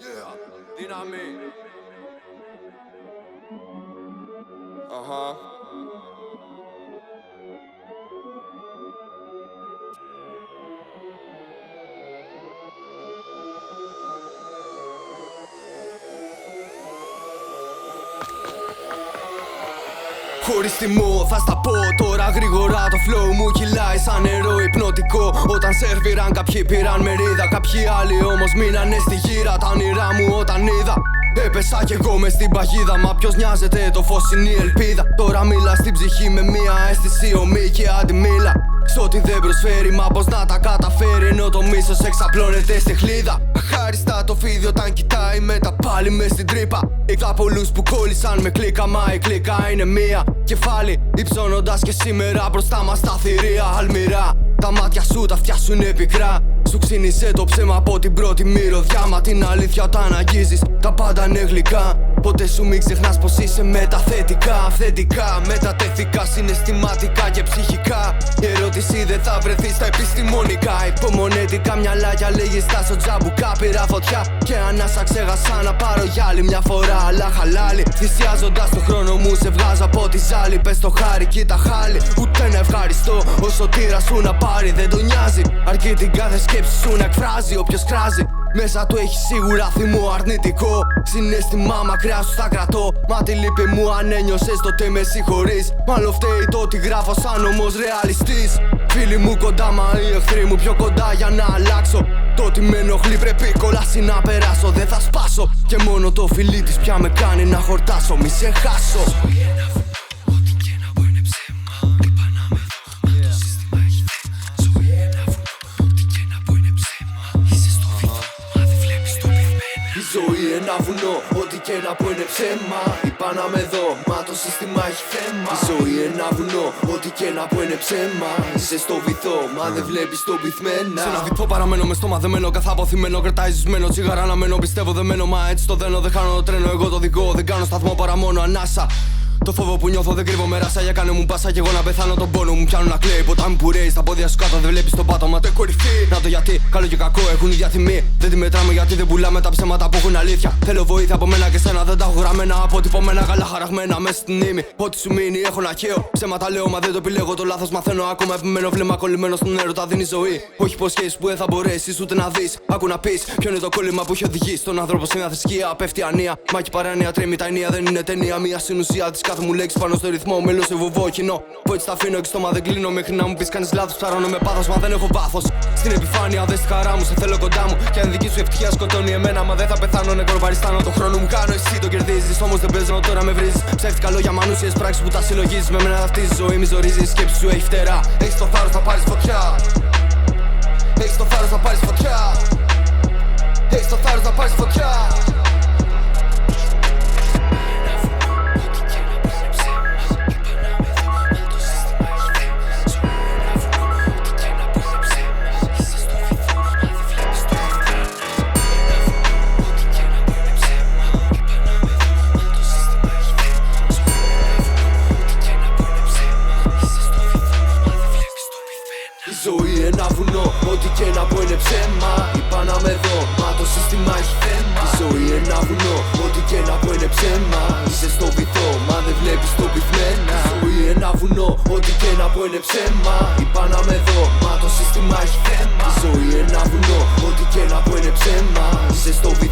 Yeah, δύναμη. Αχα. Χωρίς τιμό θα στα πω τώρα γρήγορα. Το flow μου κυλάει σαν νερό υπνοτικό. Όταν σερβιραν κάποιοι πήραν μερίδα, κάποιοι άλλοι όμως μείνανε στη γύρα. Τα όνειρά μου όταν είδα έπεσα κι εγώ μες στην παγίδα. Μα ποιος νοιάζεται, το φως είναι η ελπίδα. Τώρα μίλα στην ψυχή με μία αίσθηση ομή και αντιμίλα σ' ό,τι δεν προσφέρει, μα πως να τα καταφέρει. Ενώ το μίσος εξαπλώνεται στη χλίδα. Αχάριστα το φίδι όταν κοιτάει μετά πάλι μες στην τρύπα. Είδα πολλούς που κόλλησαν με κλίκα, μα η κλίκα είναι μία. Κεφάλι υψώνοντας και σήμερα μπροστά μας τα θηρία αλμυρά. Τα μάτια σου, τα αυτιά σου είναι πικρά. Σου ξύνησε το ψέμα από την πρώτη μυρωδιά. Μα την αλήθεια όταν αγγίζεις τα πάντα είναι γλυκά. Ποτέ σου μην ξεχνάς πως είσαι μεταθετικά. Αυθεντικά, μετατεθικά, συναισθηματικά και ψυχικά. Η ερώτηση δεν θα βρεθεί στα επιστημονικά. Υπομονετικά μυαλάκια λέγεις τα στο τζαμπουκά. Πήρα φωτιά και ανάσα ξέχασα να πάρω για άλλη μια φορά. Αλλά χαλάλι, θυσιάζοντας το χρόνο μου σε βγάζω από τη ζάλη. Πες το χάρη, κοίτα χάλι, ούτε να ευχαριστώ. Ο σωτήρας σου να πάρει δεν τον νοιάζει. Αρκεί την κάθε σκέψη σου να εκφράζει. Όποιος κράζει μέσα του έχει σίγουρα θυμό αρνητικό. Συναίσθημα μακριά σου θα κρατώ. Μα τη λύπη μου αν ένιωσες τότε με συγχωρείς. Μάλλον φταίει το ότι γράφω σαν όμως ρεαλιστής. Φίλοι μου κοντά, μα οι εχθροί μου πιο κοντά για να αλλάξω. Το ότι με ενοχλεί πρέπει κολλάσει να περάσω. Δεν θα σπάσω και μόνο το φιλί της πια με κάνει να χορτάσω. Μη σε χάσω. Ζωή ένα βουνό, ό,τι και να πω είναι ψέμα. Είπα να με δω, μα το σύστημα έχει θέμα. Η ζωή ένα βουνό, ό,τι και να πω είναι ψέμα. Είσαι στο βυθό, μα δεν βλέπεις το πυθμένα. Σε ένα βυθό παραμένω με στόμα δεμένο, καθ' αποθυμένο. Κρατάει ζυσμένο, τσιγάρα να μένω, πιστεύω δεμένο. Μα έτσι το δένω, δεν χάνω το τρένο. Εγώ το δικό, δεν κάνω σταθμό παρά μόνο ανάσα. Το φόβο που νιώθω δεν κρύβω με ράσα. Για κάνε μου πάσα κι εγώ να πεθάνω τον πόνο μου. Πιάνω να κλαίει ποτάμι που ρέει. Στα πόδια σου κάτω δεν βλέπεις το πάτωμα. Το κορυφή. Να το γιατί, καλό και κακό έχουν ίδια τιμή. Δεν τη μετράμε γιατί δεν πουλάμε τα ψέματα που έχουν αλήθεια. Θέλω βοήθεια από μένα και σένα, δεν τα έχω γραμμένα. Αποτυπωμένα, καλά χαραγμένα μέσα στην ύμη. Ό,τι σου μείνει έχω να χαίω. Ψέματα λέω, μα δεν το επιλέγω. Το λάθος μαθαίνω ακόμα. Επιμένω βλέμμα κολλημένο στον έρωτα δίνει ζωή. Όχι υποσχέσεις που δεν θα μπορέσεις ούτε να δεις. Άκου να πεις ποιο είναι το κόλλημα που έχει οδηγήσει στον άνθρωπο σε μια θρησκεία. Πέφτει ανία. Μα και παράνοια τρέμει τα ενία, δεν είναι ταινία. Μια συνουσία τη κάθε μου λέξη πάνω στο ρυθμό. Μέλο σε βουβό κοινό. Που έτσι τα αφήνω και στόμα δεν κλείνω μέχρι να μου πει κανείς λάθος. Ψαρώνω με πάθος, μα δεν έχω βάθος. Στην επιφάνεια δε στη χαρά μου, σε θέλω κοντά μου. Και αν δική σου ευτυχία σκοτώνει εμένα, μα δεν θα πεθάνω νεκρό παριστάνω. Το χρόνο μου κάνω, εσύ το κερδίζεις. Όμως δεν παίζω τώρα με βρίζεις. Ψεύτικα λόγια, μανούσιες πράξεις που τα συλλογίζεις. Με μένα ταυτίζεις ζωή, μη ζορίζεις. Η σκέψη σου έχει φτερά. Έχεις το θάρρος να πάρεις φωτιά. Έχεις το θάρρος να πάρεις φωτιά. Έχεις το θάρρος να πάρεις φωτιά. Ζωή ένα βουνό, ό,τι και να πω είναι ψέμα. Είπα να με δω, μα το σύστημα έχει θέμα. Η ζωή ένα βουνό, ό,τι και να πω είναι ψέμα. Είσαι στο βυθό, μα δεν βλέπεις το πυθμένα. Η ζωή ένα βουνό, ό,τι και να πω είναι ψέμα. Είπα να με δω, μα το σύστημα έχει θέμα. Η ζωή ένα βουνό, ό,τι και να πω είναι ψέμα. Είσαι στο βυθό.